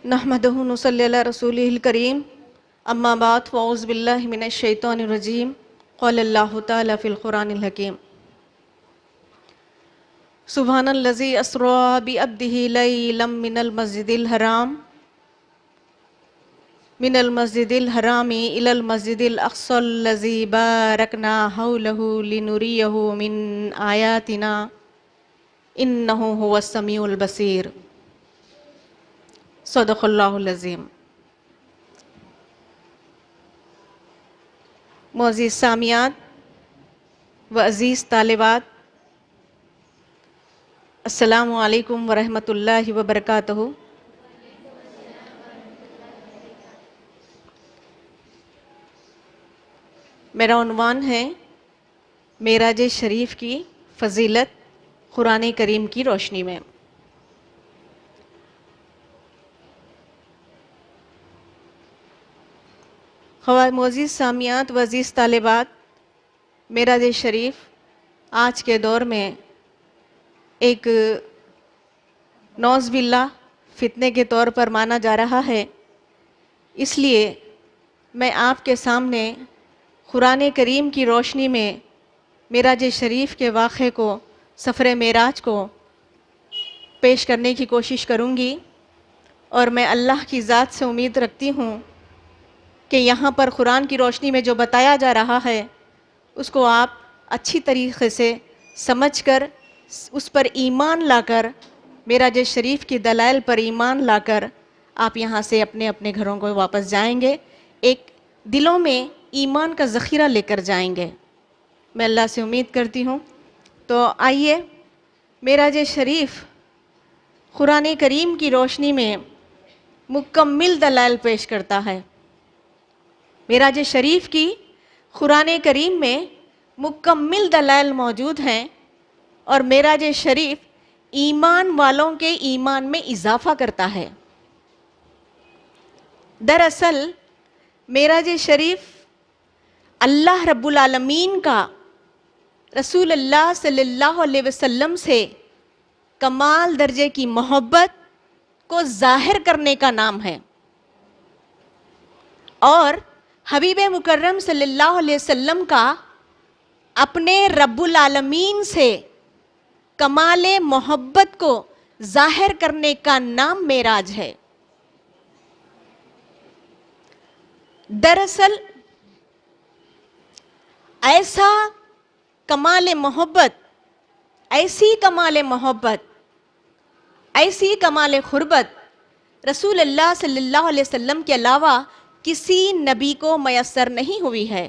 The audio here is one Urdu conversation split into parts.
نحمدہ نصلی علی رسولہ الکریم اما بعد فاعوذ باللہ من الشیطان الرجیم قال اللہ تعالی فی القرآن الحکیم سبحان الذی اسری بعبدہ لیلا من المسجد الحرام الی المسجد الاقصی الذی بارکنا حولہ لنریہ من آیاتنا انہ هو السمیع البصیر۔ صدق اللہ العظیم۔ معزز سامعات و عزیز طالبات، السلام علیکم ورحمۃ اللہ وبرکاتہ۔ میرا عنوان ہے معراج شریف کی فضیلت قرآن کریم کی روشنی میں۔ معزز سامعات و عزیز طالبات، معراج شریف آج کے دور میں ایک نعوذ باللہ فتنے کے طور پر مانا جا رہا ہے، اس لیے میں آپ کے سامنے قرآن کریم کی روشنی میں معراج شریف کے واقعے کو، سفر معراج کو پیش کرنے کی کوشش کروں گی، اور میں اللہ کی ذات سے امید رکھتی ہوں کہ یہاں پر قرآن کی روشنی میں جو بتایا جا رہا ہے اس کو آپ اچھی طریقے سے سمجھ کر، اس پر ایمان لا کر، معراج شریف کی دلائل پر ایمان لا کر آپ یہاں سے اپنے اپنے گھروں کو واپس جائیں گے، ایک دلوں میں ایمان کا ذخیرہ لے کر جائیں گے، میں اللہ سے امید کرتی ہوں۔ تو آئیے، معراج شریف قرآن کریم کی روشنی میں مکمل دلائل پیش کرتا ہے۔ معراج شریف کی قرآن کریم میں مکمل دلائل موجود ہیں، اور معراج شریف ایمان والوں کے ایمان میں اضافہ کرتا ہے۔ دراصل معراج شریف اللہ رب العالمین کا رسول اللہ صلی اللہ علیہ وسلم سے کمال درجے کی محبت کو ظاہر کرنے کا نام ہے، اور حبیب مکرم صلی اللہ علیہ وسلم کا اپنے رب العالمین سے کمال محبت کو ظاہر کرنے کا نام معراج ہے۔ دراصل ایسا کمال محبت، ایسی کمال محبت، ایسی کمال قربت رسول اللہ صلی اللہ علیہ وسلم کے علاوہ کسی نبی کو میسر نہیں ہوئی ہے۔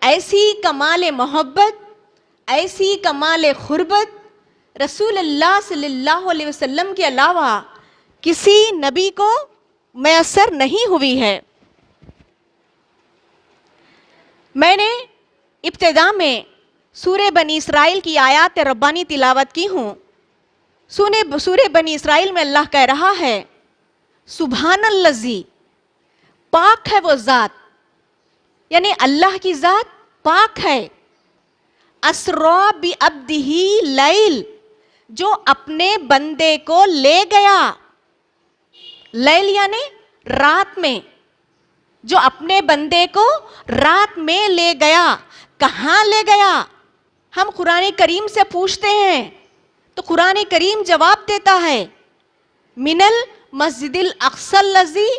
ایسی کمال محبت، ایسی کمال قربت رسول اللہ صلی اللہ علیہ وسلم کے علاوہ کسی نبی کو میسر نہیں ہوئی ہے۔ میں نے ابتدا میں سورہ بنی اسرائیل کی آیات ربانی تلاوت کی ہوں۔ سورہ بنی اسرائیل میں اللہ کہہ رہا ہے، سبحان الذی، پاک ہے وہ ذات، یعنی اللہ کی ذات پاک ہے، اسری بعبدہ لیل، جو اپنے بندے کو لے گیا، لیل یعنی رات میں، جو اپنے بندے کو رات میں لے گیا۔ کہاں لے گیا؟ ہم قرآن کریم سے پوچھتے ہیں تو قرآن کریم جواب دیتا ہے، من المسجد الاقصی الذی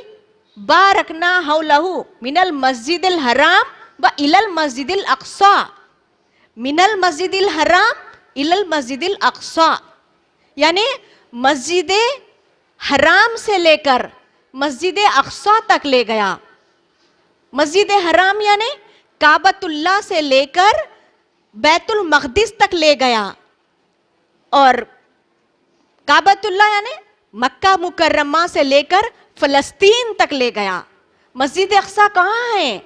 بارکنا حولہ، من المسجد الحرام و الی المسجد الاقصی، من المسجد الحرام الی المسجد الاقصی، یعنی مسجد حرام سے لے کر مسجد اقصی تک لے گیا۔ مسجد حرام یعنی کعبۃ اللہ سے لے کر بیت المقدس تک لے گیا، اور کعبۃ اللہ یعنی مکہ مکرمہ سے لے کر فلسطین تک لے گیا۔ مسجد اقصی کہاں ہے؟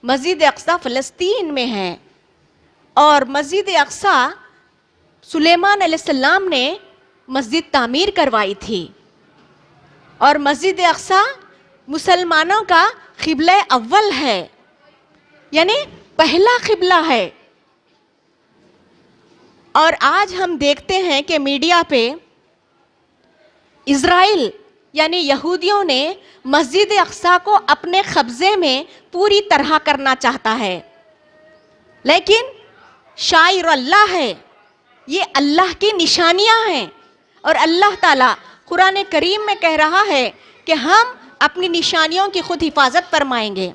مسجد اقصی فلسطین میں ہے، اور مسجد اقصی سلیمان علیہ السلام نے مسجد تعمیر کروائی تھی، اور مسجد اقصی مسلمانوں کا قبلہ اول ہے، یعنی پہلا قبلہ ہے۔ اور آج ہم دیکھتے ہیں کہ میڈیا پہ اسرائیل یعنی یہودیوں نے مسجد اقصیٰ کو اپنے قبضے میں پوری طرح کرنا چاہتا ہے، لیکن شاعر اللہ ہے، یہ اللہ کی نشانیاں ہیں، اور اللہ تعالیٰ قرآن کریم میں کہہ رہا ہے کہ ہم اپنی نشانیوں کی خود حفاظت فرمائیں گے۔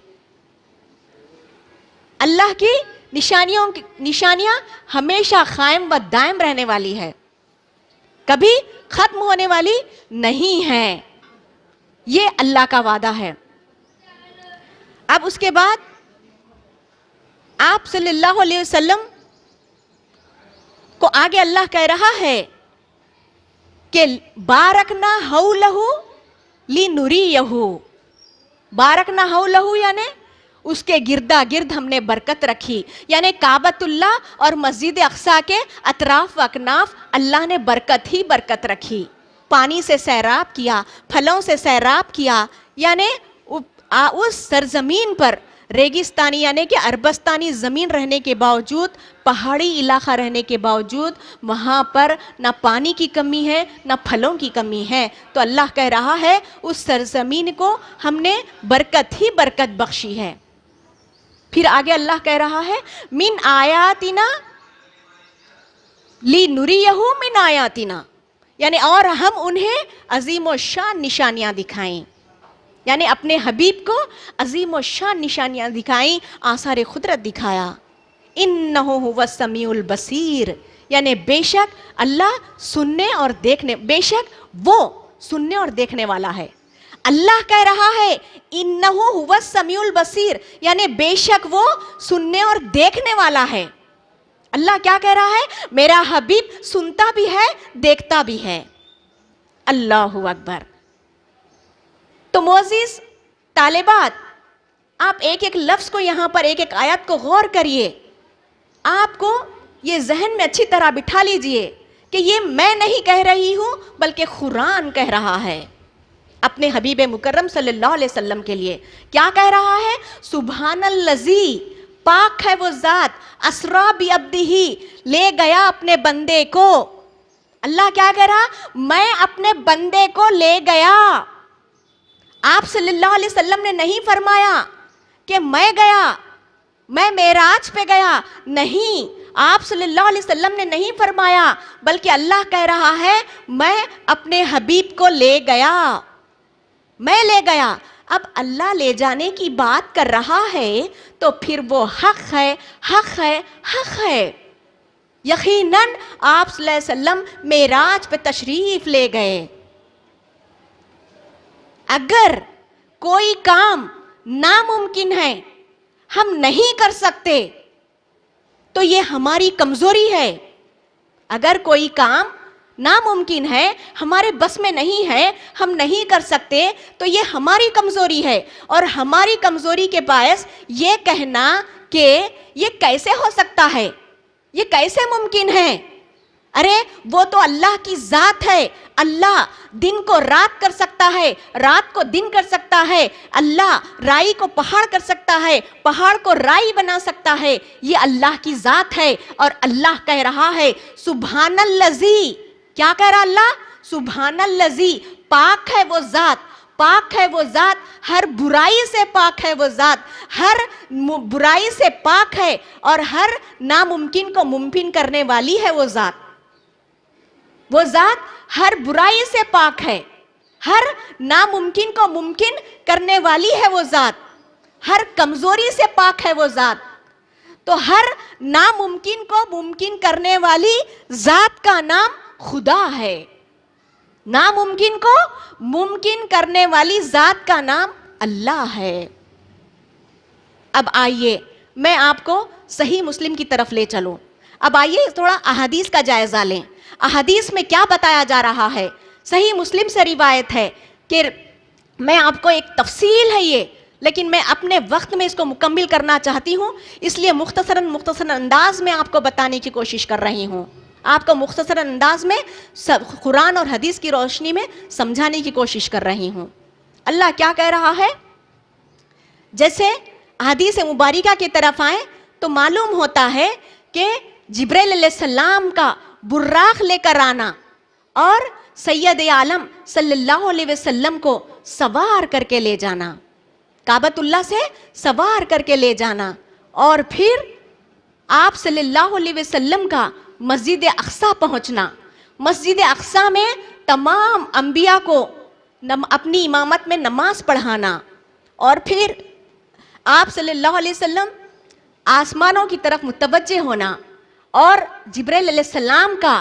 اللہ کی نشانیاں ہمیشہ قائم و دائم رہنے والی ہے، کبھی ختم ہونے والی نہیں ہے، یہ اللہ کا وعدہ ہے۔ اب اس کے بعد آپ صلی اللہ علیہ وسلم کو آگے اللہ کہہ رہا ہے کہ بارکنا حولہ لنریہ، بارکنا حولہ یعنی اس کے گردا گرد ہم نے برکت رکھی، یعنی کعبۃ اللہ اور مسجد اقصیٰ کے اطراف و اکناف اللہ نے برکت ہی برکت رکھی، پانی سے سیراب کیا، پھلوں سے سیراب کیا، یعنی اس سرزمین پر ریگستانی یعنی کہ عربستانی زمین رہنے کے باوجود، پہاڑی علاقہ رہنے کے باوجود وہاں پر نہ پانی کی کمی ہے نہ پھلوں کی کمی ہے، تو اللہ کہہ رہا ہے اس سرزمین کو ہم نے برکت ہی برکت بخشی ہے۔ پھر آگے اللہ کہہ رہا ہے من آیاتنا لنریہ من آیاتنا، یعنی اور ہم انہیں عظیم و شان نشانیاں دکھائیں، یعنی اپنے حبیب کو عظیم و شان نشانیاں دکھائیں، آثار قدرت دکھایا۔ انہ هو السمیع البصیر، یعنی بے شک اللہ سننے اور دیکھنے، بے شک وہ سننے اور دیکھنے والا ہے۔ اللہ کہہ رہا ہے انہ هو السمیع البصیر، یعنی بے شک وہ سننے اور دیکھنے والا ہے۔ اللہ کیا کہہ رہا ہے؟ میرا حبیب سنتا بھی ہے دیکھتا بھی ہے۔ اللہ اکبر۔ تو معزز طالبات، آپ ایک ایک لفظ کو یہاں پر، ایک ایک آیت کو غور کریے، آپ کو یہ ذہن میں اچھی طرح بٹھا لیجئے کہ یہ میں نہیں کہہ رہی ہوں بلکہ قرآن کہہ رہا ہے اپنے حبیب مکرم صلی اللہ علیہ وسلم کے لیے۔ کیا کہہ رہا ہے؟ سبحان الذی، پاک ہے وہ ذات، اسریٰ بعبدہ، لے گیا اپنے بندے کو۔ اللہ کیا کہہ رہا؟ میں اپنے بندے کو لے گیا۔ آپ صلی اللہ علیہ وسلم نے نہیں فرمایا کہ میں گیا، میں معراج پہ گیا، نہیں، آپ صلی اللہ علیہ وسلم نے نہیں فرمایا، بلکہ اللہ کہہ رہا ہے میں اپنے حبیب کو لے گیا، میں لے گیا۔ اب اللہ لے جانے کی بات کر رہا ہے تو پھر وہ حق ہے، حق ہے، حق ہے۔ یقیناً آپ صلی اللہ علیہ وسلم معراج پہ تشریف لے گئے۔ اگر کوئی کام ناممکن ہے، ہم نہیں کر سکتے، تو یہ ہماری کمزوری ہے۔ اگر کوئی کام ناممکن ہے، ہمارے بس میں نہیں ہے، ہم نہیں کر سکتے، تو یہ ہماری کمزوری ہے، اور ہماری کمزوری کے باعث یہ کہنا کہ یہ کیسے ہو سکتا ہے، یہ کیسے ممکن ہے، ارے وہ تو اللہ کی ذات ہے، اللہ دن کو رات کر سکتا ہے، رات کو دن کر سکتا ہے، اللہ رائی کو پہاڑ کر سکتا ہے، پہاڑ کو رائی بنا سکتا ہے، یہ اللہ کی ذات ہے۔ اور اللہ کہہ رہا ہے سبحان الذی، کیا کہہ رہا اللہ؟ سبحان الذی، پاک ہے وہ ذات، پاک ہے وہ ذات، ہر برائی سے پاک ہے وہ ذات، ہر برائی سے پاک ہے، اور ہر ناممکن کو ممکن کرنے والی ہے وہ ذات۔ وہ ذات ہر برائی سے پاک ہے، ہر ناممکن کو ممکن کرنے والی ہے وہ ذات، ہر کمزوری سے پاک ہے وہ ذات۔ تو ہر ناممکن کو ممکن کرنے والی ذات کا نام خدا ہے، ناممکن کو ممکن کرنے والی ذات کا نام اللہ ہے۔ اب آئیے میں آپ کو صحیح مسلم کی طرف لے چلوں۔ اب آئیے تھوڑا احادیث کا جائزہ لیں، احادیث میں کیا بتایا جا رہا ہے۔ صحیح مسلم سے روایت ہے کہ میں آپ کو ایک تفصیل ہے یہ، لیکن میں اپنے وقت میں اس کو مکمل کرنا چاہتی ہوں، اس لیے مختصراً انداز میں آپ کو بتانے کی کوشش کر رہی ہوں، آپ کو مختصراً انداز میں قرآن اور حدیث کی روشنی میں سمجھانے کی کوشش کر رہی ہوں۔ اللہ کیا کہہ رہا ہے؟ جیسے حدیث مبارکہ کی طرف آئیں تو معلوم ہوتا ہے کہ جبرائیل علیہ السلام کا براق لے کر آنا اور سید عالم صلی اللہ علیہ وسلم کو سوار کر کے لے جانا، کعبۃ اللہ سے سوار کر کے لے جانا، اور پھر آپ صلی اللہ علیہ وسلم کا مسجد اقصیٰ پہنچنا، مسجد اقصیٰ میں تمام انبیاء کو اپنی امامت میں نماز پڑھانا، اور پھر آپ صلی اللہ علیہ وسلم آسمانوں کی طرف متوجہ ہونا اور جبرائیل علیہ السلام کا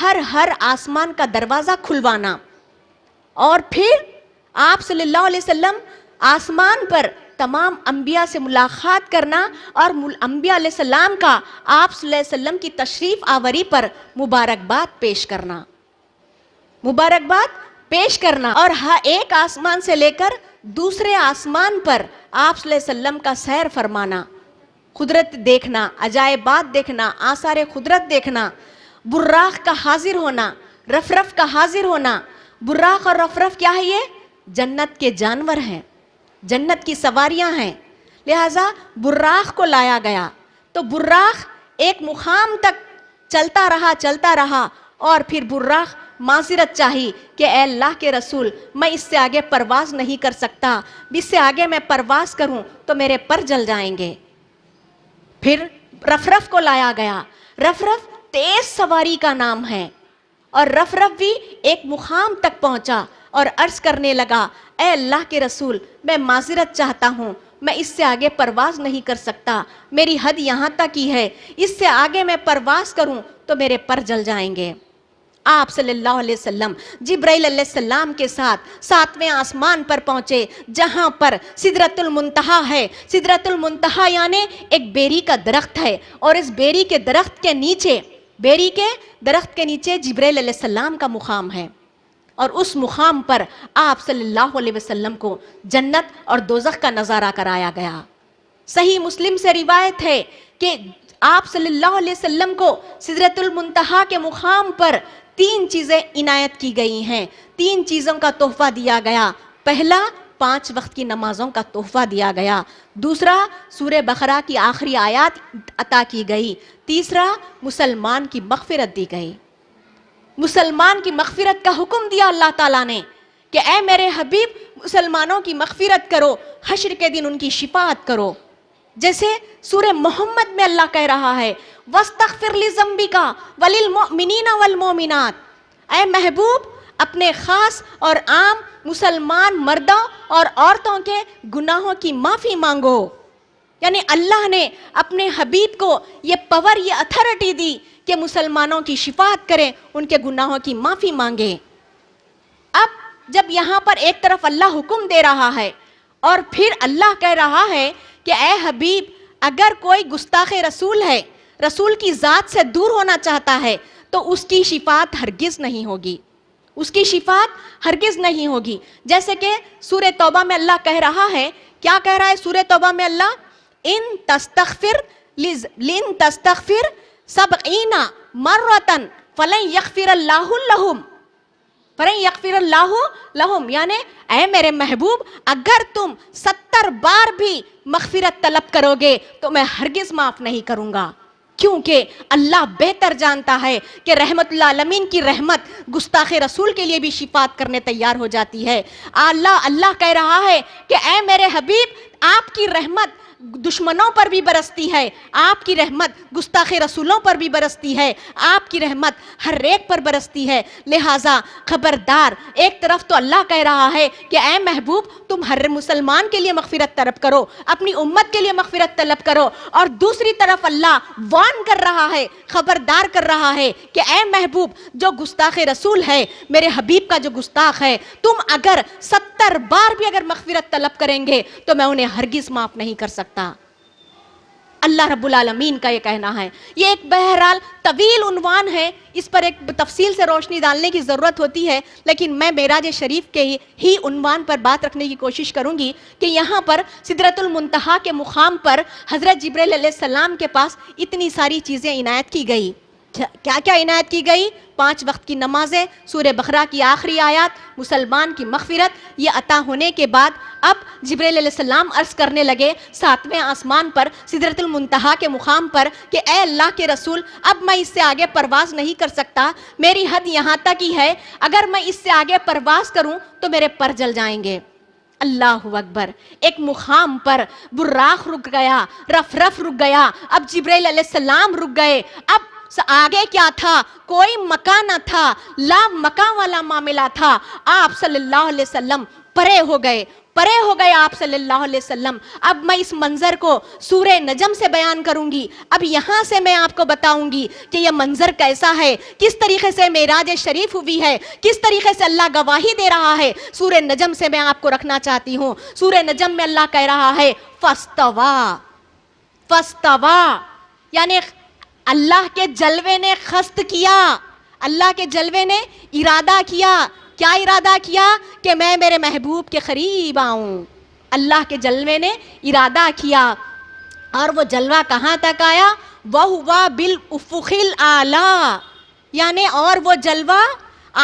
ہر آسمان کا دروازہ کھلوانا، اور پھر آپ صلی اللہ علیہ وسلم آسمان پر تمام انبیاء سے ملاقات کرنا اور انبیاء علیہ السلام کا آپ صلی اللہ علیہ وسلم کی تشریف آوری پر مبارکباد پیش کرنا، اور ایک آسمان سے لے کر دوسرے آسمان پر آپ صلی اللہ علیہ وسلم کا سیر فرمانا، قدرت دیکھنا، عجائبات دیکھنا، آثار قدرت دیکھنا، براق کا حاضر ہونا، رفرف کا حاضر ہونا۔ براق اور رفرف کیا ہے؟ یہ جنت کے جانور ہیں، جنت کی سواریاں ہیں، لہٰذا براق کو لایا گیا۔ تو براق ایک مقام تک چلتا رہا اور پھر براق معذرت چاہی کہ اے اللہ کے رسول، میں اس سے آگے پرواز نہیں کر سکتا، اس سے آگے میں پرواز کروں تو میرے پر جل جائیں گے۔ پھر رفرف کو لایا گیا۔ رفرف تیز سواری کا نام ہے، اور رفرف بھی ایک مقام تک پہنچا اور عرض کرنے لگا، اے اللہ کے رسول، میں معذرت چاہتا ہوں، میں اس سے آگے پرواز نہیں کر سکتا، میری حد یہاں تک ہی ہے، اس سے آگے میں پرواز کروں تو میرے پر جل جائیں گے۔ آپ صلی اللہ علیہ وسلم جبرائیل علیہ السلام کے ساتھ 7ویں آسمان پر پہنچے، جہاں پر سدرۃ المنتہا ہے۔ سدرۃ المنتہا یعنی ایک بیری کا درخت ہے، اور اس بیری کے درخت کے نیچے جبرائیل علیہ السلام کا مقام ہے، اور اس مقام پر آپ صلی اللہ علیہ وسلم کو جنت اور دوزخ کا نظارہ کرایا گیا۔ صحیح مسلم سے روایت ہے کہ آپ صلی اللہ علیہ وسلم کو سدرۃ المنتہا کے مقام پر 3 چیزیں عنایت کی گئی ہیں، 3 چیزوں کا تحفہ دیا گیا۔ پہلا، 5 وقت کی نمازوں کا تحفہ دیا گیا۔ دوسرا، سورہ بقرہ کی آخری آیات عطا کی گئی۔ تیسرا، مسلمان کی مغفرت دی گئی۔ مسلمان کی مغفرت کا حکم دیا اللہ تعالیٰ نے کہ اے میرے حبیب، مسلمانوں کی مغفرت کرو، حشر کے دن ان کی شفاعت کرو۔ جیسے سورہ محمد میں اللہ کہہ رہا ہے، وَاسْتَغْفِرْ لِذَنْبِكَ وَلِلْمُؤْمِنِينَ وَالْمُؤْمِنَاتِ، اے محبوب اپنے خاص اور عام مسلمان مردوں اور عورتوں کے گناہوں کی معافی مانگو۔ یعنی اللہ نے اپنے حبیب کو یہ پاور، یہ اتھارٹی دی کہ مسلمانوں کی شفاعت کریں، ان کے گناہوں کی معافی مانگیں۔ اب جب یہاں پر ایک طرف اللہ حکم دے رہا ہے اور پھر اللہ کہہ رہا ہے کہ اے حبیب، اگر کوئی گستاخ رسول ہے، رسول کی ذات سے دور ہونا چاہتا ہے، تو اس کی شفاعت ہرگز نہیں ہوگی، اس کی شفاعت ہرگز نہیں ہوگی۔ جیسے کہ سورہ توبہ میں اللہ کہہ رہا ہے، کیا کہہ رہا ہے سورہ توبہ میں اللہ؟ ان تستغفر 70 مرۃ فلن یغفر اللہ لہم، یعنی اے میرے محبوب، اگر تم 70 بار بھی مغفرت طلب کرو گے تو میں ہرگز معاف نہیں کروں گا، کیونکہ اللہ بہتر جانتا ہے کہ رحمت اللہ عالمین کی رحمت گستاخ رسول کے لیے بھی شفاعت کرنے تیار ہو جاتی ہے۔ اللہ کہہ رہا ہے کہ اے میرے حبیب، آپ کی رحمت دشمنوں پر بھی برستی ہے، آپ کی رحمت گستاخ رسولوں پر بھی برستی ہے، آپ کی رحمت ہر ایک پر برستی ہے، لہٰذا خبردار۔ ایک طرف تو اللہ کہہ رہا ہے کہ اے محبوب، تم ہر مسلمان کے لیے مغفرت طلب کرو، اپنی امت کے لیے مغفرت طلب کرو، اور دوسری طرف اللہ وارن کر رہا ہے، خبردار کر رہا ہے کہ اے محبوب، جو گستاخ رسول ہے، میرے حبیب کا جو گستاخ ہے، تم اگر 70 بار بھی اگر مغفرت طلب کریں گے تو میں انہیں ہرگز معاف نہیں کر سکتا۔ اللہ رب العالمین کا یہ کہنا ہے۔ یہ ایک بہرحال طویل عنوان ہے، اس پر ایک تفصیل سے روشنی ڈالنے کی ضرورت ہوتی ہے، لیکن میں معراج شریف کے ہی عنوان پر بات رکھنے کی کوشش کروں گی کہ یہاں پر سدرۃ المنتہا کے مقام پر حضرت جبرائیل علیہ السلام کے پاس اتنی ساری چیزیں عنایت کی گئی۔ کیا کیا عنایت کی گئی؟ 5 وقت کی نمازیں، سورہ بقرہ کی آخری آیات، مسلمان کی مغفرت، یہ عطا ہونے کے بعد اب جبرائیل علیہ السلام عرض کرنے لگے 7ویں آسمان پر سدرۃ المنتہا کے مقام پر کہ اے اللہ کے رسول، اب میں اس سے آگے پرواز نہیں کر سکتا، میری حد یہاں تک ہی ہے، اگر میں اس سے آگے پرواز کروں تو میرے پر جل جائیں گے۔ اللہ اکبر، ایک مقام پر براق رک گیا، رف رک گیا، اب جبرائیل علیہ السلام رک گئے۔ اب آگے کیا تھا؟ کوئی مکان نہ تھا، لا مکان والا معاملہ تھا۔ آپ صلی اللہ علیہ وسلم پرے ہو گئے آپ صلی اللہ علیہ وسلم۔ اب میں اس منظر کو سورہ نجم سے بیان کروں گی، اب یہاں سے میں آپ کو بتاؤں گی کہ یہ منظر کیسا ہے، کس طریقے سے معراج شریف ہوئی ہے، کس طریقے سے اللہ گواہی دے رہا ہے۔ سورہ نجم سے میں آپ کو رکھنا چاہتی ہوں۔ سورہ نجم میں اللہ کہہ رہا ہے فاستوا، یعنی اللہ کے جلوے نے قصد کیا، اللہ کے جلوے نے ارادہ کیا۔ کیا ارادہ کیا؟ کہ میں میرے محبوب کے قریب آؤں۔ اللہ کے جلوے نے ارادہ کیا، اور وہ جلوہ کہاں تک آیا؟ وَهُوَ بِالْأُفُقِ الْأَعْلَىٰ، یعنی اور وہ جلوہ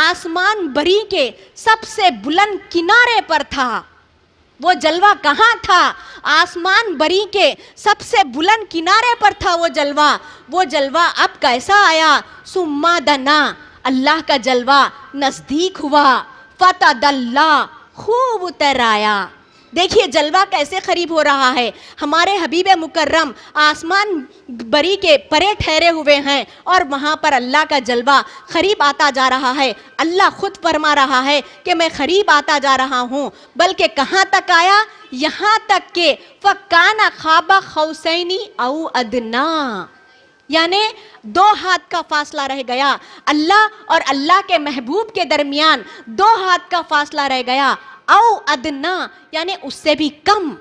آسمان بری کے سب سے بلند کنارے پر تھا۔ وہ جلوہ کہاں تھا؟ آسمان بری کے سب سے بلند کنارے پر تھا وہ جلوہ۔ وہ جلوہ اب کیسا آیا؟ ثم دنا، اللہ کا جلوہ نزدیک ہوا، فتدلی، خوب اتر آیا۔ دیکھیے جلوہ کیسے قریب ہو رہا ہے۔ ہمارے حبیب مکرم آسمان بری کے پرے ٹھہرے ہوئے ہیں، اور وہاں پر اللہ کا جلوہ قریب آتا جا رہا ہے۔ اللہ خود فرما رہا ہے کہ میں قریب آتا جا رہا ہوں، بلکہ کہاں تک آیا؟ یہاں تک کہ فَكَانَ قَابَ قَوْسَيْنِ أَوْ أَدْنَىٰ، یعنی 2 ہاتھ کا فاصلہ رہ گیا۔ اللہ اور اللہ کے محبوب کے درمیان 2 ہاتھ کا فاصلہ رہ گیا۔ او ادنا، یعنی اس سے بھی کم،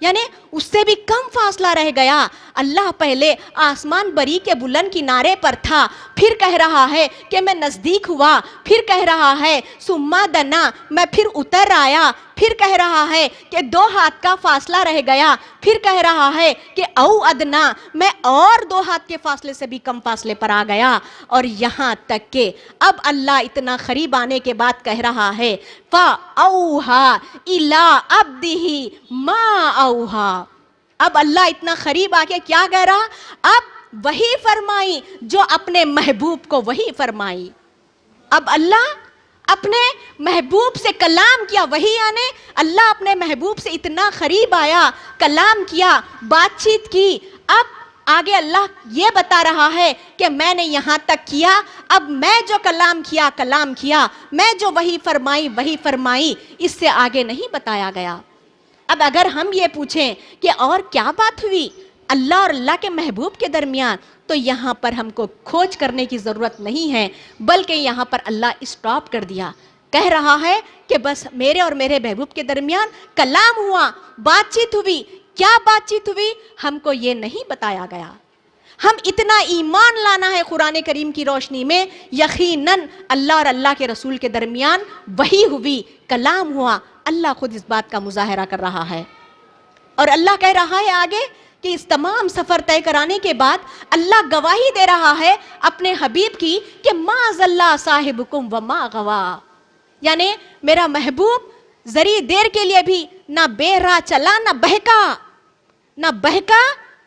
یعنی اس سے بھی کم فاصلہ رہ گیا۔ اللہ پہلے آسمان بری کے بلند کنارے پر تھا، پھر کہہ رہا ہے کہ میں نزدیک ہوا، پھر کہہ رہا ہے ثم دنا، میں پھر اتر آیا، پھر کہہ رہا ہے کہ 2 ہاتھ کا فاصلہ رہ گیا، پھر کہہ رہا ہے کہ او ادنا، میں اور 2 ہاتھ کے فاصلے سے بھی کم فاصلے پر آ گیا، اور یہاں تک کہ اب اللہ اتنا قریب آنے کے بعد کہہ رہا ہے فَأَوْحَىٰ إِلَىٰ عَبْدِهِ مَا أَوْحَىٰ، اب اللہ اتنا قریب آ کے کیا کہہ رہا؟ اب وہی فرمائی جو اپنے محبوب کو وہی فرمائی۔ اب اللہ اپنے محبوب سے کلام کیا، وہی یعنی اللہ اپنے محبوب سے اتنا قریب آیا، کلام کیا، بات چیت کی۔ اب آگے اللہ یہ بتا رہا ہے کہ میں نے یہاں تک کیا، اب میں جو کلام کیا، میں جو وہی فرمائی، اس سے آگے نہیں بتایا گیا۔ اب اگر ہم یہ پوچھیں کہ اور کیا بات ہوئی اللہ اور اللہ کے محبوب کے درمیان، تو یہاں پر ہم کو کھوج کرنے کی ضرورت نہیں ہے، بلکہ یہاں پر اللہ اسٹاپ کر دیا، کہہ رہا ہے کہ بس میرے اور میرے محبوب کے درمیان کلام ہوا، بات چیت ہوئی۔ کیا بات چیت ہوئی؟ ہم کو یہ نہیں بتایا گیا۔ ہم اتنا ایمان لانا ہے قرآن کریم کی روشنی میں، یقیناً اللہ اور اللہ کے رسول کے درمیان وحی ہوئی، کلام ہوا۔ اللہ خود اس بات کا مظاہرہ کر رہا ہے، اور اللہ کہہ رہا ہے آگے کہ اس تمام سفر طے کرانے کے بعد اللہ گواہی دے رہا ہے اپنے حبیب کی کہ ما ضل صاحبکم وما غوا، یعنی میرا محبوب ذری دیر کے لیے بھی نہ بے راہ چلا، نہ بہکا،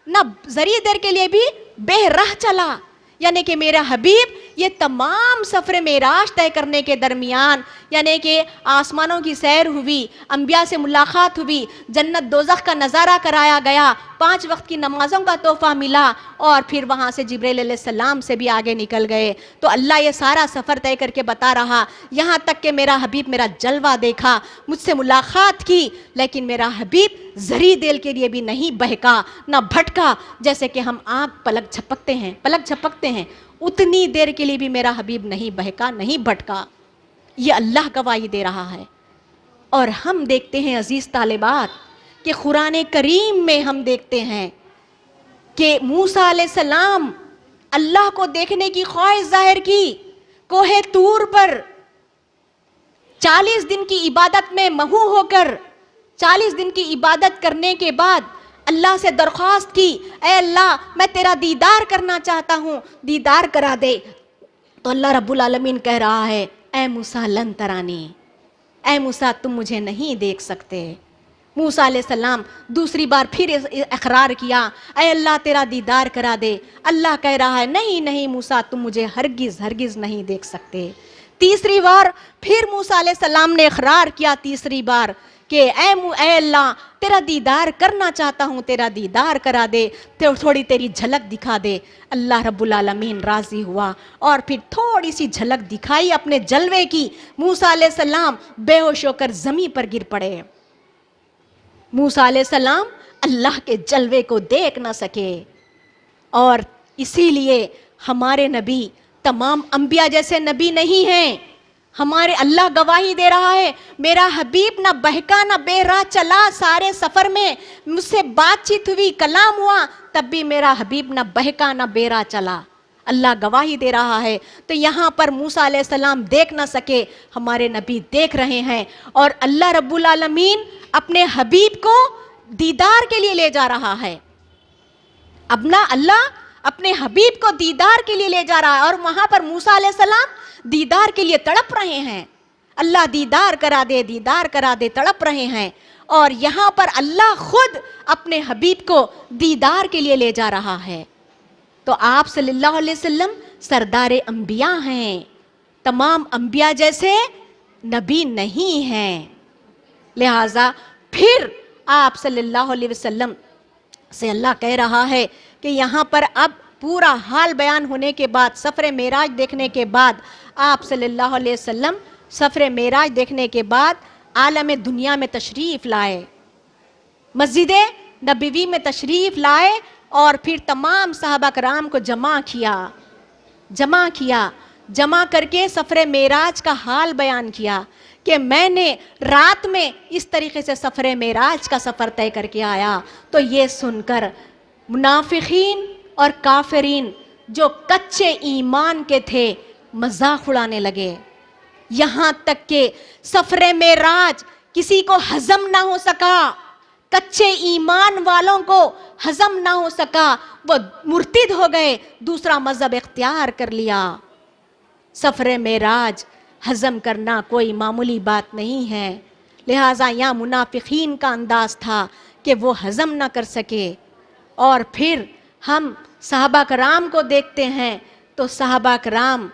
نہ ذری دیر کے لیے بھی بے راہ چلا، یعنی کہ میرا حبیب یہ تمام سفر معراج طے کرنے کے درمیان، یعنی کہ آسمانوں کی سیر ہوئی، انبیاء سے ملاقات ہوئی، جنت دوزخ کا نظارہ کرایا گیا، 5 وقت کی نمازوں کا تحفہ ملا، اور پھر وہاں سے جبرائیل علیہ السلام سے بھی آگے نکل گئے۔ تو اللہ یہ سارا سفر طے کر کے بتا رہا، یہاں تک کہ میرا حبیب میرا جلوہ دیکھا، مجھ سے ملاقات کی، لیکن میرا حبیب ذری دیر کے لیے بھی نہیں بہکا، نہ بھٹکا۔ جیسے کہ ہم آنکھ پلک جھپکتے ہیں، اتنی دیر کے لیے بھی میرا حبیب نہیں بہکا، نہیں بھٹکا۔ یہ اللہ گواہی دے رہا ہے۔ اور ہم دیکھتے ہیں عزیز طالبات کہ قرآن کریم میں ہم دیکھتے ہیں کہ موسیٰ علیہ السلام اللہ کو دیکھنے کی خواہش ظاہر کی کوہ طور پر، 40 دن کی عبادت میں مہو ہو کر، 40 دن کی عبادت کرنے کے بعد اللہ سے درخواست کی، اے اللہ میں تیرا دیدار کرنا چاہتا ہوں، دیدار کرا دے۔ تو اللہ رب العالمین کہہ رہا ہے، اے موسیٰ لن ترانی، اے موسیٰ تم مجھے نہیں دیکھ سکتے۔ موسیٰ علیہ السلام دوسری بار پھر اقرار کیا، اے اللہ تیرا دیدار کرا دے۔ اللہ کہہ رہا ہے، نہیں نہیں موسیٰ تم مجھے ہرگز ہرگز نہیں دیکھ سکتے۔ تیسری بار پھر موسیٰ علیہ السلام نے اقرار کیا، تیسری بار کہ اے اللہ تیرا دیدار کرنا چاہتا ہوں، تیرا دیدار کرا دے، تھوڑی تیری جھلک دکھا دے۔ اللہ رب العالمین راضی ہوا اور پھر تھوڑی سی جھلک دکھائی اپنے جلوے کی۔ موسیٰ علیہ السلام بے ہوش ہو کر زمین پر گر پڑے۔ موسیٰ علیہ السلام اللہ کے جلوے کو دیکھ نہ سکے، اور اسی لیے ہمارے نبی تمام انبیاء جیسے نبی نہیں ہیں۔ ہمارے اللہ گواہی دے رہا ہے، میرا حبیب نہ بہکا نہ بے راہ چلا، سارے سفر میں مجھ سے بات چیت ہوئی، کلام ہوا، تب بھی میرا حبیب نہ بہکا نہ بے راہ چلا۔ اللہ گواہی دے رہا ہے۔ تو یہاں پر موسیٰ علیہ السلام دیکھ نہ سکے، ہمارے نبی دیکھ رہے ہیں، اور اللہ رب العالمین اپنے حبیب کو دیدار کے لیے لے جا رہا ہے۔ اپنا اللہ اپنے حبیب کو دیدار کے لیے لے جا رہا ہے، اور وہاں پر موسیٰ علیہ السلام دیدار کے لیے تڑپ رہے ہیں۔ اللہ دیدار کرا دے، دیدار کرا دے، تڑپ رہے ہیں، اور یہاں پر اللہ خود اپنے حبیب کو دیدار کے لیے لے جا رہا ہے۔ تو آپ صلی اللہ علیہ وسلم سردار انبیاء ہیں، تمام انبیاء جیسے نبی نہیں ہیں، لہٰذا پھر آپ صلی اللہ علیہ وسلم سے اللہ کہہ رہا ہے کہ یہاں پر اب پورا حال بیان ہونے کے بعد، سفر معراج دیکھنے کے بعد، آپ صلی اللہ علیہ وسلم سفر معراج دیکھنے کے بعد عالم دنیا میں تشریف لائے، مسجد نبوی میں تشریف لائے، اور پھر تمام صحابہ کرام کو جمع کیا کر کے سفر معراج کا حال بیان کیا کہ میں نے رات میں اس طریقے سے سفر معراج کا سفر طے کر کے آیا۔ تو یہ سن کر منافقین اور کافرین جو کچے ایمان کے تھے مذاق اڑانے لگے، یہاں تک کہ سفر معراج کسی کو ہضم نہ ہو سکا، کچے ایمان والوں کو ہضم نہ ہو سکا، وہ مرتد ہو گئے، دوسرا مذہب اختیار کر لیا۔ سفر معراج ہضم کرنا کوئی معمولی بات نہیں ہے، لہٰذا یہاں منافقین کا انداز تھا کہ وہ ہضم نہ کر سکے۔ اور پھر ہم صحابہ کرام کو دیکھتے ہیں تو صحابہ کرام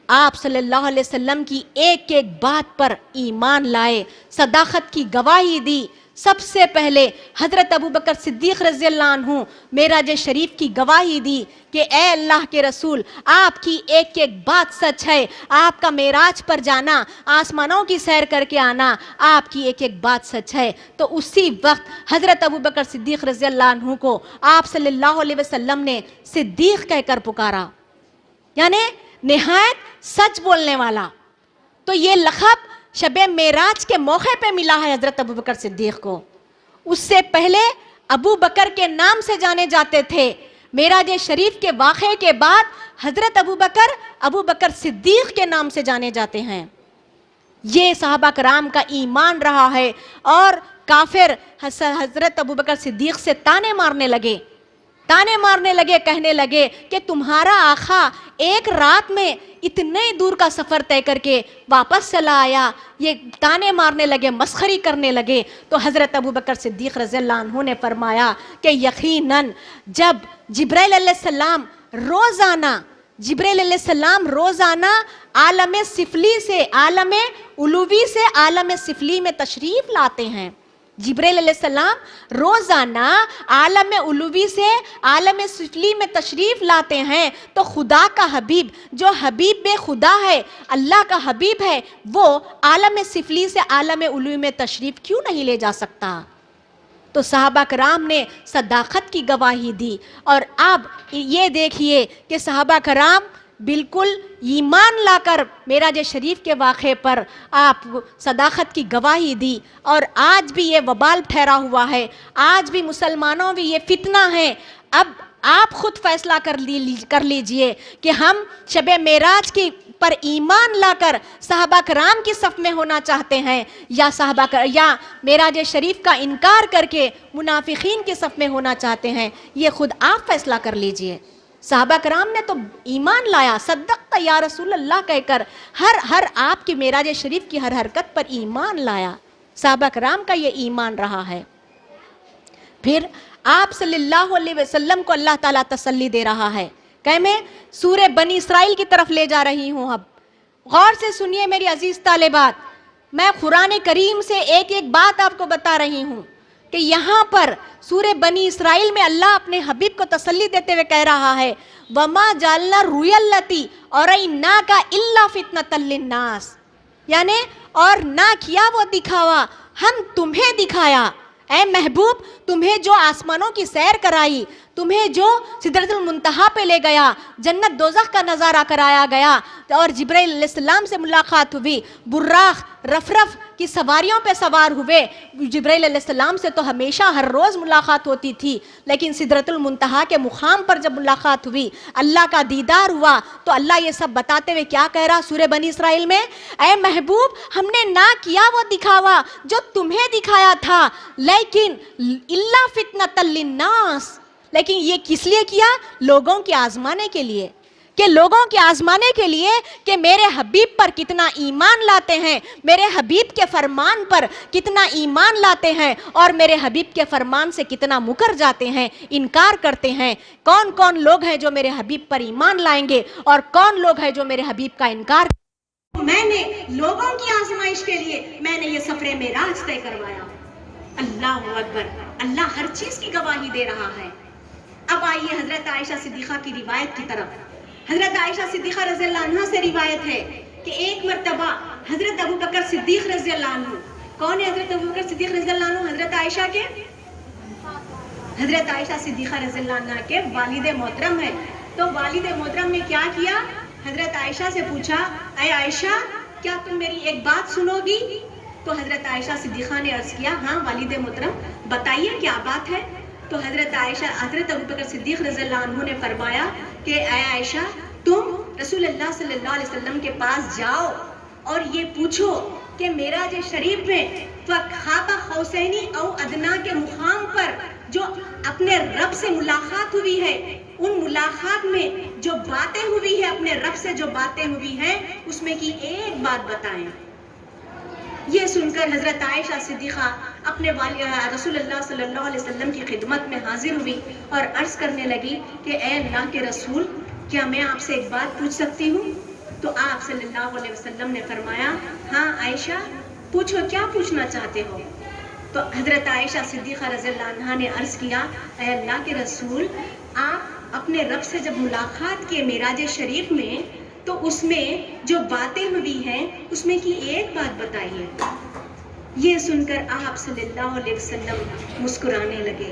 آپ صلی اللہ علیہ وسلم کی ایک ایک بات پر ایمان لائے، صداقت کی گواہی دی۔ سب سے پہلے حضرت ابوبکر صدیق رضی اللہ عنہ معراج شریف کی گواہی دی کہ اے اللہ کے رسول، آپ کی ایک ایک بات سچ ہے، آپ کا معراج پر جانا، آسمانوں کی سیر کر کے آنا، آپ کی ایک ایک بات سچ ہے۔ تو اسی وقت حضرت ابوبکر صدیق رضی اللہ عنہ کو آپ صلی اللہ علیہ وسلم نے صدیق کہہ کر پکارا، یعنی نہایت سچ بولنے والا۔ تو یہ لقب شب معراج کے موقع پہ ملا ہے حضرت ابوبکر صدیق کو۔ اس سے پہلے ابو بکر کے نام سے جانے جاتے تھے، معراج شریف کے واقعے کے بعد حضرت ابو بکر صدیق کے نام سے جانے جاتے ہیں۔ یہ صحابہ کرام کا ایمان رہا ہے، اور کافر حضرت ابوبکر صدیق سے تانے مارنے لگے، کہنے لگے کہ تمہارا آقا ایک رات میں اتنے دور کا سفر طے کر کے واپس چلا آیا۔ یہ تانے مارنے لگے، مسخری کرنے لگے۔ تو حضرت ابوبکر صدیق رضی اللہ عنہ نے فرمایا کہ یقیناً جب جبرائیل علیہ السلام روزانہ عالم سفلی سے عالم علوی سے عالم سفلی میں تشریف لاتے ہیں، جبرائیل علیہ السلام روزانہ عالم علوی سے عالم سفلی میں تشریف لاتے ہیں، تو خدا کا حبیب جو حبیب خدا ہے، اللہ کا حبیب ہے، وہ عالم سفلی سے عالم علوی میں تشریف کیوں نہیں لے جا سکتا؟ تو صحابہ کرام نے صداقت کی گواہی دی۔ اور اب یہ دیکھیے کہ صحابہ کرام بالکل ایمان لا کر معراج شریف کے واقعے پر آپ صداقت کی گواہی دی، اور آج بھی یہ وبال ٹھہرا ہوا ہے، آج بھی مسلمانوں بھی یہ فتنہ ہے۔ اب آپ خود فیصلہ کر لیجئے کہ ہم شب معراج کی پر ایمان لا کر صحابہ کرام کی صف میں ہونا چاہتے ہیں یا معراج شریف کا انکار کر کے منافقین کی صف میں ہونا چاہتے ہیں، یہ خود آپ فیصلہ کر لیجئے۔ صحابہ کرام نے تو ایمان لایا، صدقت یا رسول اللہ کہہ کر ہر آپ کی معراج شریف کی ہر حرکت پر ایمان لایا۔ صحابہ کرام کا یہ ایمان رہا ہے۔ پھر آپ صلی اللہ علیہ وسلم کو اللہ تعالیٰ تسلی دے رہا ہے کہ میں سورہ بنی اسرائیل کی طرف لے جا رہی ہوں۔ اب غور سے سنیے میری عزیز طالبات، میں قرآن کریم سے ایک ایک بات آپ کو بتا رہی ہوں کہ یہاں پر سورہ بنی اسرائیل میں اللہ اپنے حبیب کو تسلی دیتے ہوئے کہہ رہا ہے وَمَا جَعَلْنَا الرُّؤْيَا الَّتِي أَرَيْنَاكَ إِلَّا فِتْنَةً لِلنَّاسِ، یعنی اور نہ کیا وہ دکھاوا، ہم تمہیں دکھایا اے محبوب، تمہیں جو آسمانوں کی سیر کرائی، تمہیں جو سدرۃ المنتہا پہ لے گیا، جنت دوزخ کا نظارہ کرایا گیا، اور جبرائیل علیہ السلام سے ملاقات ہوئی، براق رف کی سواریوں پہ سوار ہوئے۔ جبرائیل علیہ السلام سے تو ہمیشہ ہر روز ملاقات ہوتی تھی، لیکن سدرۃ المنتہا کے مقام پر جب ملاقات ہوئی، اللہ کا دیدار ہوا، تو اللہ یہ سب بتاتے ہوئے کیا کہہ رہا سورہ بنی اسرائیل میں، اے محبوب ہم نے نہ کیا وہ دکھاوا جو تمہیں دکھایا تھا، لیکن اللہ فتنۃ للناس، لیکن یہ کس لیے کیا؟ لوگوں کی آزمانے کے لیے، کہ لوگوں کے آزمانے کے لیے کہ میرے حبیب پر کتنا ایمان لاتے ہیں، میرے حبیب کے فرمان پر کتنا ایمان لاتے ہیں، اور میرے حبیب کے فرمان سے کتنا مکر جاتے ہیں، انکار کرتے ہیں۔ کون کون لوگ ہیں جو میرے حبیب پر ایمان لائیں گے اور کون لوگ ہیں جو میرے حبیب کا انکار کریں گے؟ میں نے لوگوں کی آزمائش کے لیے میں نے یہ سفر معراج طے کروایا۔ اللہ اکبر، اللہ ہر چیز کی گواہی دے رہا ہے۔ اب آئیے حضرت عائشہ صدیقہ کی روایت کی طرف۔ حضرت عائشہ صدیقہ رضی اللہ عنہ سے روایت ہے کہ ایک مرتبہ حضرت ابو بکر صدیق رضی اللہ عنہ، کون ہے حضرت ابو بکر صدیق رضی اللہ عنہ؟ حضرت عائشہ کے صدیقہ رضی اللہ عنہ کے والد محترم ہے۔ تو والد محترم نے کیا کیا؟ حضرت عائشہ سے پوچھا اے عائشہ کیا تم میری ایک بات سنو گی؟ تو حضرت عائشہ صدیقہ نے عرض کیا ہاں والد محترم بتائیے کیا بات ہے؟ تو حضرت ابو بکر صدیق رضی اللہ عنہ نے فرمایا کہ اے عائشہ تم رسول اللہ صلی اللہ علیہ وسلم کے پاس جاؤ اور یہ پوچھو کہ معراج شریف میں خواب قوسین او ادنیٰ کے مقام پر جو اپنے رب سے ملاقات ہوئی ہے، ان ملاقات میں جو باتیں ہوئی ہے، اپنے رب سے جو باتیں ہوئی ہیں، اس میں کی ایک بات بتائیں۔ یہ سن کر حضرت عائشہ صدیقہ اپنے رسول اللہ صلی اللہ علیہ وسلم کی خدمت میں حاضر ہوئی اور عرض کرنے لگی کہ اے اللہ کے رسول کیا میں آپ سے ایک بات پوچھ سکتی ہوں؟ تو آپ صلی اللہ علیہ وسلم نے فرمایا ہاں عائشہ پوچھو، کیا پوچھنا چاہتے ہو؟ تو حضرت عائشہ صدیقہ رضی اللہ عنہا نے عرض کیا اے اللہ کے رسول آپ اپنے رب سے جب ملاقات کیے معراج شریف میں تو اس میں جو باتیں ہوئی ہیں اس میں کی ایک بات بتائیے۔ یہ سن کر آپ صلی اللہ علیہ وسلم مسکرانے لگے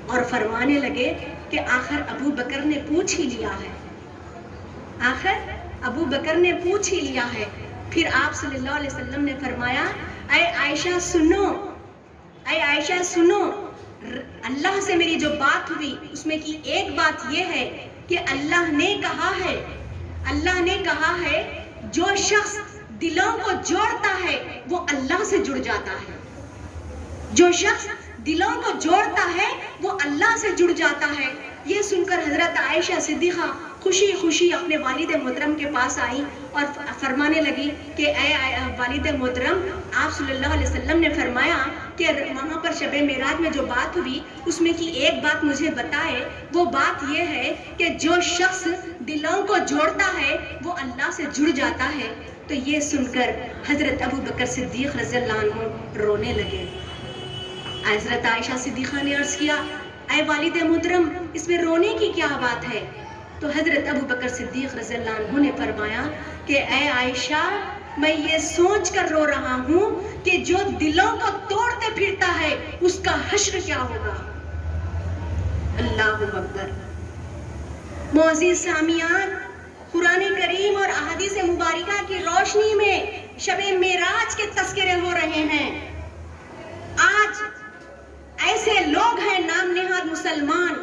اور فرمانے لگے کہ آخر ابو بکر نے پوچھ ہی لیا ہے، آخر ابو بکر نے پوچھ ہی لیا ہے۔ پھر آپ صلی اللہ علیہ وسلم نے فرمایا اے عائشہ سنو، اے عائشہ سنو، اللہ سے میری جو بات ہوئی اس میں کی ایک بات یہ ہے کہ اللہ نے کہا ہے جو شخص دلوں کو جوڑتا ہے وہ اللہ سے جڑ جاتا ہے، جو شخص دلوں کو جوڑتا ہے وہ اللہ سے جڑ جاتا ہے۔ یہ سن کر حضرت عائشہ صدیقہ خوشی خوشی اپنے والد محترم کے پاس آئی اور فرمانے لگی کہ اے والد محترم آپ صلی اللہ علیہ وسلم نے فرمایا کہ وہاں پر شب معراج میں جو بات ہوئی اس میں کی ایک بات مجھے بتائے۔ وہ بات یہ ہے کہ جو شخص دلوں کو جوڑتا ہے وہ اللہ سے جڑ جاتا ہے۔ تو یہ سن کر حضرت ابو بکر صدیق رضی اللہ عنہ رونے لگے۔ حضرت عائشہ صدیقہ نے عرض کیا اے والد محترم اس میں رونے کی کیا بات ہے؟ تو حضرت ابو بکر صدیق رضی اللہ عنہ نے فرمایا کہ اے عائشہ میں یہ سوچ کر رو رہا ہوں کہ جو دلوں کو توڑتے پھرتا ہے اس کا حشر کیا ہوگا۔ اللہ اکبر۔ معزز سامعین، قرآن کریم اور احادیث مبارکہ کی روشنی میں شب معراج کے تذکرے ہو رہے ہیں۔ آج ایسے لوگ ہیں نام نہاد مسلمان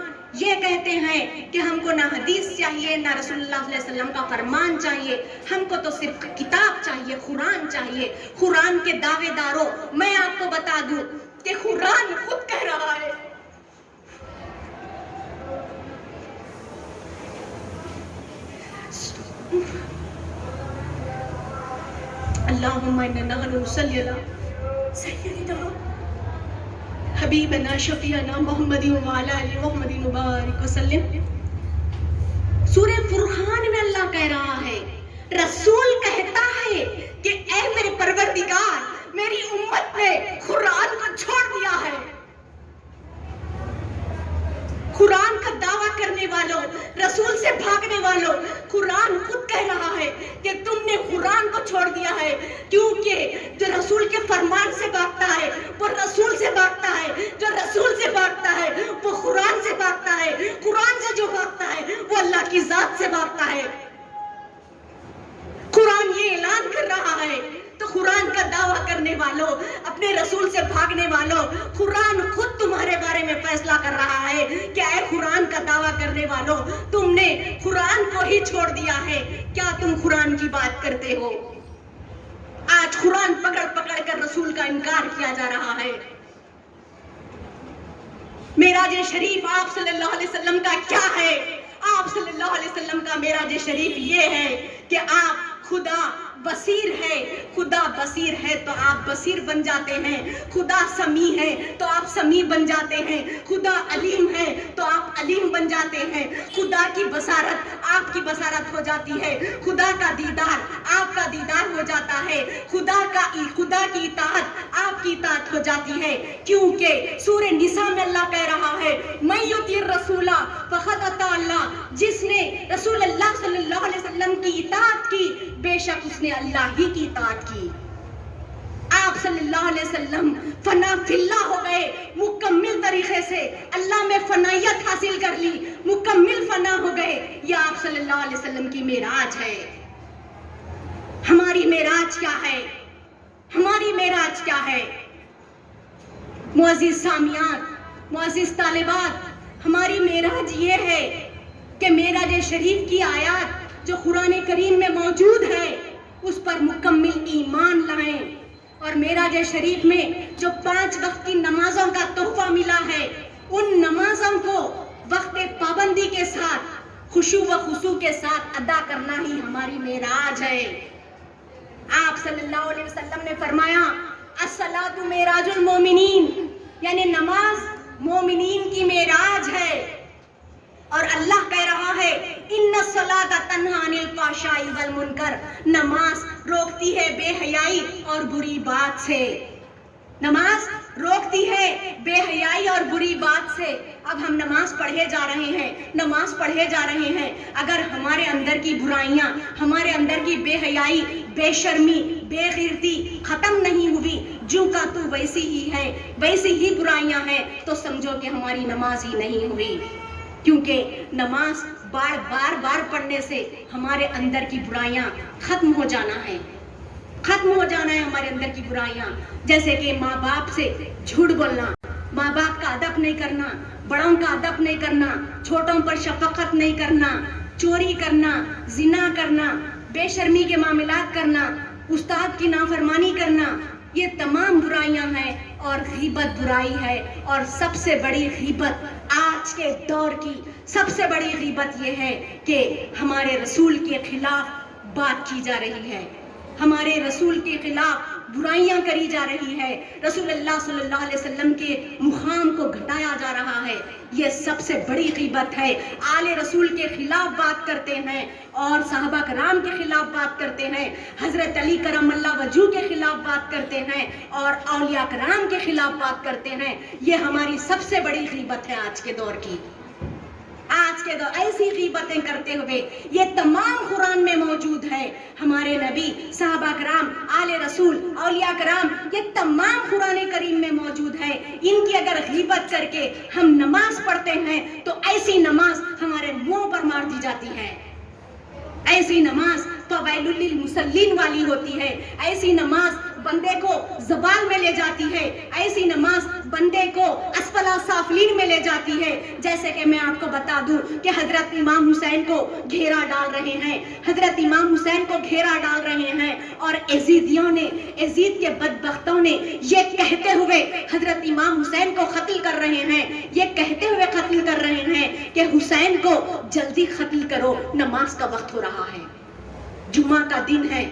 یہ کہتے ہیں کہ ہم کو نہ حدیث چاہیے نہ رسول اللہ صلی اللہ علیہ وسلم کا فرمان چاہیے، ہم کو تو صرف کتاب چاہیے، قرآن چاہیے۔ قرآن کے دعوے داروں، میں آپ کو بتا دوں کہ قرآن خود کہہ رہا ہے، اللہم اننا نصلی علی سیدنا حبیبنا شفیعنا محمد وعلی آلہ محمد مبارک وسلم۔ سورہ فرقان میں اللہ کہہ رہا ہے، رسول کہتا ہے کہ اے میرے پروردگار، میری امت نے قرآن کو چھوڑ دیا ہے۔ قرآن کا دعویٰ کرنے والوں، رسول سے بھاگنے والوں، قرآن خود کہہ رہا ہے کہ تم نے قرآن کو چھوڑ دیا ہے، کیونکہ جو رسول کے فرمان سے بھاگتا ہے وہ رسول سے بھاگتا ہے، جو رسول سے بھاگتا ہے وہ قرآن سے بھاگتا ہے، قرآن سے جو بھاگتا ہے وہ اللہ کی ذات سے بھاگتا ہے۔ قرآن یہ اعلان کر رہا ہے، تو قرآن کا دعویٰ کرنے والوں، اپنے رسول سے بھاگنے والوں، قرآن خود تمہارے بارے میں فیصلہ کر رہا ہے کہ اے قرآن کا دعویٰ کرنے والوں، تم نے قرآن کو ہی چھوڑ دیا ہے، کیا تم قرآن کی بات کرتے ہو؟ آج قرآن پکڑ پکڑ کر رسول کا انکار کیا جا رہا ہے۔ معراج شریف آپ صلی اللہ علیہ وسلم کا کیا ہے؟ آپ صلی اللہ علیہ وسلم کا معراج شریف یہ ہے کہ آپ خدا بصیر ہے، خدا بصیر ہے تو آپ بصیر بن جاتے ہیں، خدا سمیع ہے تو آپ سمیع بن جاتے ہیں، خدا علیم ہے تو آپ علیم بن جاتے ہیں، خدا کی بصارت آپ کی بصارت ہو جاتی ہے، خدا کا دیدار آپ کا دیدار ہو جاتا ہے، خدا کی اطاعت آپ کی اطاعت ہو جاتی ہے، کیونکہ سورہ نساء میں اللہ کہہ رہا ہے من یطیع الرسول فقد اطاع اللہ، جس نے رسول اللہ صلی اللہ علیہ وسلم کی اطاعت کی بے شک اس نے اللہ ہی کی اطاعت کی۔ آپ صلی اللہ علیہ وسلم فنا فی اللہ ہو گئے، مکمل طریقے سے اللہ میں فنائیت حاصل کر لی، مکمل فنا ہو گئے۔ یہ آپ صلی اللہ علیہ وسلم کی معراج ہے۔ ہماری معراج کیا ہے؟ ہماری معراج کیا ہے؟ معزز سامعات، معزز طالبات، ہماری معراج یہ ہے کہ معراج شریف کی آیات جو قرآن کریم میں موجود ہے اس پر مکمل ایمان لائیں، اور معراج شریف میں جو 5 وقت کی نمازوں کا تحفہ ملا ہے ان نمازوں کو وقت پابندی کے ساتھ، خشوع و خضوع کے ساتھ ادا کرنا ہی ہماری معراج ہے۔ آپ صلی اللہ علیہ وسلم نے فرمایا الصلاۃ معراج المومنین، یعنی نماز مومنین کی معراج ہے، اور اللہ کہہ رہا ہے ان الصلاۃ تنہی عن الفحشاء والمنکر، نماز روکتی ہے بے حیائی اور بری بات سے، نماز روکتی ہے بے حیائی اور بری بات سے۔ اب ہم نماز پڑھے جا رہے ہیں، نماز پڑھے جا رہے ہیں، اگر ہمارے اندر کی برائیاں، ہمارے اندر کی بے حیائی، بے شرمی، بے غیرتی ختم نہیں ہوئی، جو کا تو ویسی ہی ہے، ویسی ہی برائیاں ہیں، تو سمجھو کہ ہماری نماز ہی نہیں ہوئی، کیونکہ نماز بار بار پڑھنے سے ہمارے اندر کی برائیاں ختم ہو جانا ہے، ختم ہو جانا ہے ہمارے اندر کی برائیاں، جیسے کہ ماں باپ سے جھوٹ بولنا، ماں باپ کا ادب نہیں کرنا، بڑوں کا ادب نہیں کرنا، چھوٹوں پر شفقت نہیں کرنا، چوری کرنا، زنا کرنا، بے شرمی کے معاملات کرنا، استاد کی نافرمانی کرنا، یہ تمام برائیاں ہیں، اور غیبت برائی ہے، اور سب سے بڑی غیبت آج کے دور کی سب سے بڑی غیبت یہ ہے کہ ہمارے رسول کے خلاف بات کی جا رہی ہے، ہمارے رسول کے خلاف برائیاں کری جا رہی ہے، رسول اللہ صلی اللہ علیہ وسلم کے مقام کو گھٹایا جا رہا ہے، یہ سب سے بڑی غیبت ہے۔ آل رسول کے خلاف بات کرتے ہیں، اور صحابہ کرام کے خلاف بات کرتے ہیں، حضرت علی کرم اللہ وجہہ کے خلاف بات کرتے ہیں، اور اولیاء کرام کے خلاف بات کرتے ہیں، یہ ہماری سب سے بڑی غیبت ہے آج کے دور کی۔ آج کے دور ایسی غیبتیں کرتے ہوئے، یہ تمام قرآن میں موجود ہے، ہمارے نبی، صحابہ کرام، آل رسول، اولیاء کرام، یہ تمام قرآن کریم میں موجود ہے۔ ان کی اگر غیبت کر کے ہم نماز پڑھتے ہیں تو ایسی نماز ہمارے منہ پر مار دی جاتی ہے، ایسی نماز فویل للمصلین والی ہوتی ہے، ایسی نماز بندے کو زوال میں لے جاتی ہے، ایسی نماز بندے کو اسفلا سافلین میں لے جاتی ہے. جیسے کہ میں آپ کو بتا دوں کہ حضرت امام حسین کو گھیرا ڈال رہے ہیں، حضرت امام حسین کو گھیرا ڈال رہے ہیں، اور یزیدیوں نے، یزید کے بدبختوں نے یہ کہتے ہوئے حضرت امام حسین کو قتل کر رہے ہیں، یہ کہتے ہوئے قتل کر رہے ہیں کہ حسین کو جلدی قتل کرو، نماز کا وقت ہو رہا ہے، جمعہ کا دن ہے،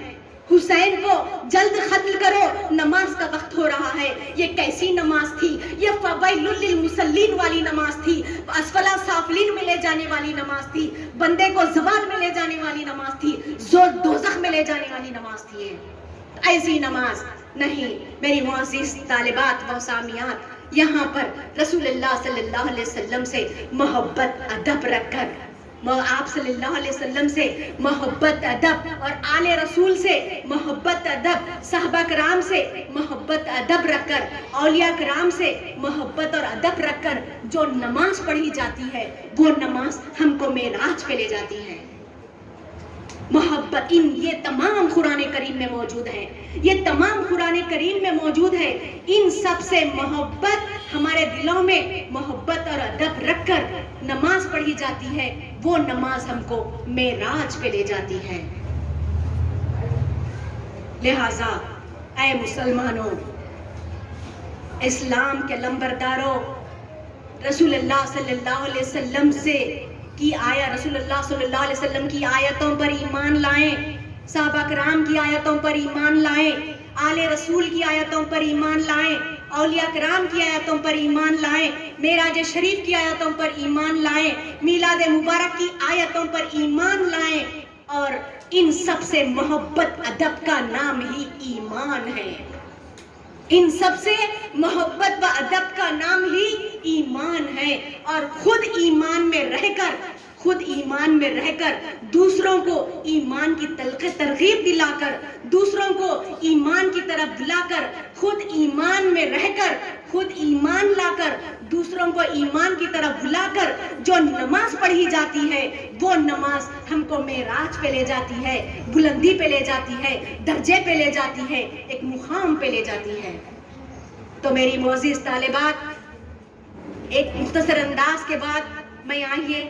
حسین کو جلد قتل کرو، نماز کا وقت ہو رہا ہے. یہ کیسی نماز تھی؟ یہ فویل للمصلین والی نماز تھی، اسفلا سافلین میں لے جانے والی نماز تھی، بندے کو زوال میں لے جانے والی نماز تھی، دوزخ میں لے جانے والی نماز تھی. ایسی نماز نہیں. میری معزز طالبات و سامیات، یہاں پر رسول اللہ صلی اللہ علیہ وسلم سے محبت ادب رکھ کر، آپ صلی اللہ علیہ وسلم سے محبت ادب اور آل رسول سے محبت ادب، صحابہ کرام سے محبت ادب رکھ کر، اولیاء کرام سے محبت اور ادب رکھ کر جو نماز پڑھی جاتی ہے، وہ نماز ہم کو معراج پہ لے جاتی ہے. محبت، یہ تمام قرآن کریم میں موجود ہے، یہ تمام قرآن کریم میں موجود ہے. ان سب سے محبت، ہمارے دلوں میں محبت اور ادب رکھ کر نماز پڑھی جاتی ہے، وہ نماز ہم کو معراج پہ لے جاتی ہے. لہذا اے مسلمانوں، اسلام کے لمبرداروں، رسول اللہ صلی اللہ علیہ وسلم سے کی رسول اللہ صلی اللہ علیہ وسلم کی آیتوں پر ایمان لائیں، صحابہ کرام کی آیتوں پر ایمان لائیں، آل رسول کی آیتوں پر ایمان لائیں، اولیاء کرام کی آیتوں پر ایمان لائیں، معراج شریف کی آیتوں پر ایمان لائیں، میلاد مبارک کی آیتوں پر ایمان لائیں. اور ان سب سے محبت ادب کا نام ہی ایمان ہے. ان سب سے محبت و ادب کا نام ہی ایمان ہے. اور خود ایمان میں رہ کر دوسروں کو ایمان کی ترغیب دلا کر، دوسروں کو ایمان کی طرف بلا کر، خود ایمان میں رہ کر، خود ایمان لا کر، دوسروں کو ایمان کی طرف بلا کر جو نماز پڑھی جاتی ہے، وہ نماز ہم کو معراج پہ لے جاتی ہے، بلندی پہ لے جاتی ہے، درجے پہ لے جاتی ہے، ایک مقام پہ لے جاتی ہے. تو میری معزز طالبات، ایک مختصر انداز کے بعد میں آئیے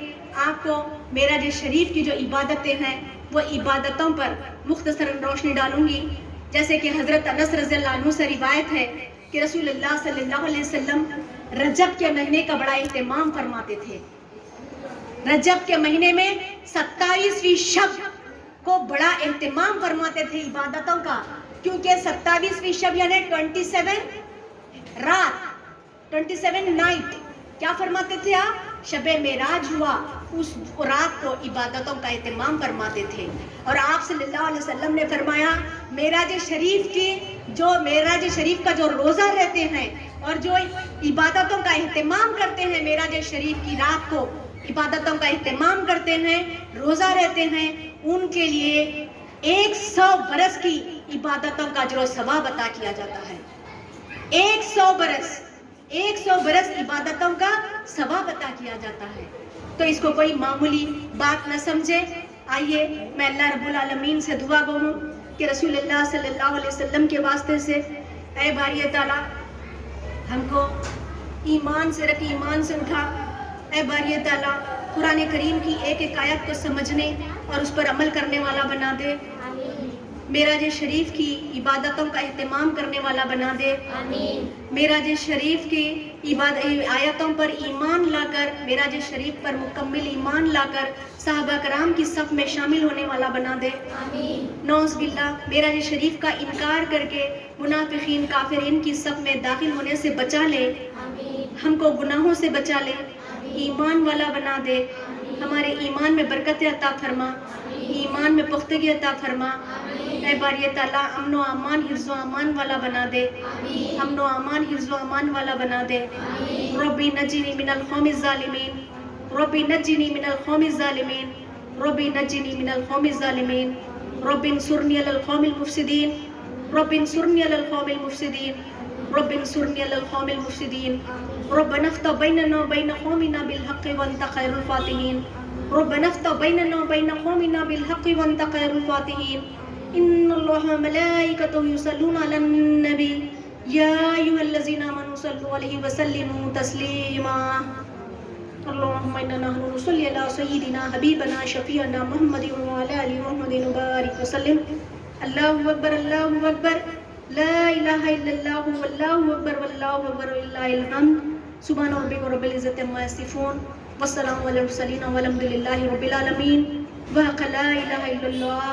آپ کو معراج شریف کی جو عبادتیں ہیں، وہ عبادتوں پر مختصر روشنی ڈالوں گی. جیسے کہ حضرت انس رضی اللہ عنہ سے روایت ہے کہ رسول اللہ صلی اللہ علیہ وسلم رجب کے مہینے کا بڑا اہتمام فرماتے تھے. رجب کے مہینے میں 27ویں شب کو بڑا اہتمام فرماتے تھے عبادتوں کا، کیونکہ 27ویں شب یعنی 27 رات، 27 نائٹ، کیا فرماتے تھے آپ؟ شب معراج ہوا، اس رات کو عبادتوں کا اہتمام فرماتے تھے. اور آپ صلی اللہ علیہ وسلم نے فرمایا معراج شریف کا جو روزہ رہتے ہیں اور جو عبادتوں کا اہتمام کرتے ہیں، معراج شریف کی رات کو عبادتوں کا اہتمام کرتے ہیں، روزہ رہتے ہیں، ان کے لیے 100 برس کی عبادتوں کا اجر و ثواب عطا کیا جاتا ہے. 100 برس عبادتوں کا ثواب عطا کیا جاتا ہے. تو اس کو کوئی معمولی بات نہ سمجھے. آئیے میں اللہ رب العالمین سے دعا گو ہوں کہ رسول اللہ صلی اللہ علیہ وسلم کے واسطے سے اے باری تعالیٰ ہم کو ایمان سے رکھ، ایمان سے اٹھا. اے باری تعالیٰ قرآن کریم کی ایک ایک آیت کو سمجھنے اور اس پر عمل کرنے والا بنا دے. معراج شریف کی عبادتوں کا اہتمام کرنے والا بنا دے. معراج شریف کی آیتوں پر ایمان لا کر، معراج شریف پر مکمل ایمان لا کر صحابہ کرام کی صف میں شامل ہونے والا بنا دے. نعوذ باللہ معراج شریف کا انکار کر کے منافقین کافرین کی صف میں داخل ہونے سے بچا لے. ہم کو گناہوں سے بچا لے، ایمان والا بنا دے. ہمارے ایمان میں برکت عطا فرما، ایمان میں پختگی عطا فرما. اے باری تعالیٰ امن و امان، حفظ و امان والا بنا دے. امن و امان، حفظ و امان والا بنا دے. ربی نجنی من القوم الظالمین، ربی نجنی من القوم الظالمین، ربی نجنی من القوم الظالمین، رب انصرنی علی القوم المفسدین، رب انصرنی علی القوم المفسدین، رب انصرنی علی القوم المفسدین. ربنا افتح بیننا وبین قومنا بالحق وانت خیر الفاتحین. ربنا افتح بیننا وبین قومنا بالحق وانت خیر الفاتحین. ان الله وملائكته يصلون على النبي يا أيها الذين آمنوا صلوا عليه وسلموا تسليما اللهم إنا نحن نصلي على سيدنا حبيبنا شفيعنا محمد وعلى آله محمد وبارك وسلم الله أكبر الله أكبر لا إله إلا الله والله أكبر والله أكبر ولله الحمد سبحان ربك رب العزة عما يصفون والسلام على المرسلين والحمد لله رب العالمين وحق لا إله إلا الله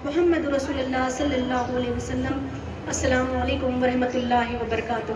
محمد رسول اللہ صلی اللہ علیہ وسلم. السلام علیکم ورحمۃ اللہ وبرکاتہ.